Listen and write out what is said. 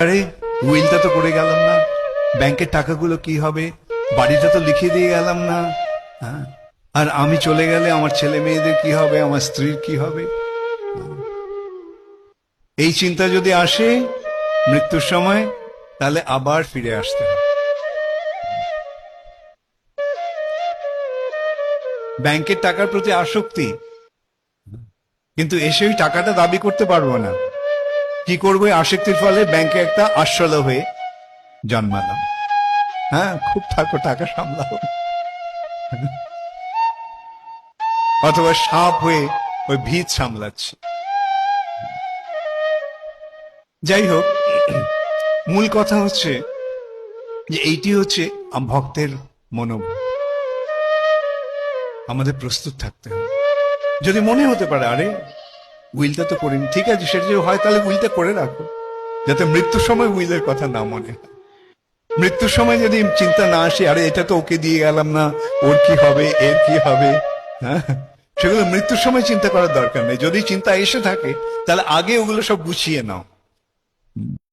আরে উইলটা তো করে গেলাম না, ব্যাংকের টাকাগুলো কি হবে, বাড়িটা তো লিখে দিয়ে গেলাম না। হ্যাঁ, আর আমি চলে গেলে আমার ছেলে মেয়েদের কি হবে, আমার স্ত্রীর কি হবে। এই চিন্তা যদি আসে মৃত্যুর সময়, তাহলে আবার ফিরে আসতে হবে। ব্যাংকের টাকার প্রতি আসক্তি, কিন্তু এসে ওই টাকাটা দাবি করতে পারবো না। কি করবো, এই আসক্তির ফলে ব্যাংকে একটা আশ্রয় হয়ে জন্মালাম। হ্যাঁ, খুব থাকো, টাকা সামলাও। অথবা সাপ হয়ে ওই ভিত সামলাচ্ছি। যাই হোক, মূল কথা হচ্ছে যে এইটি হচ্ছে ভক্তের মনোভাব। আমাদের প্রস্তুত থাকতে হবে। যদি মনে হতে পারে আরে উইলটা তো করিনি, ঠিক আছে, সেটা যদি হয় তাহলে উইলটা করে রাখো, যাতে মৃত্যুর সময় উইলের কথা না মনে হয়। মৃত্যুর সময় যদি চিন্তা না আসে আরে এটা তো ওকে দিয়ে গেলাম না, ওর কি হবে, এর কি হবে, হ্যাঁ, সেগুলো মৃত্যুর সময় চিন্তা করার দরকার নেই। যদি চিন্তা এসে থাকে তাহলে আগে ওগুলো সব গুছিয়ে নাও।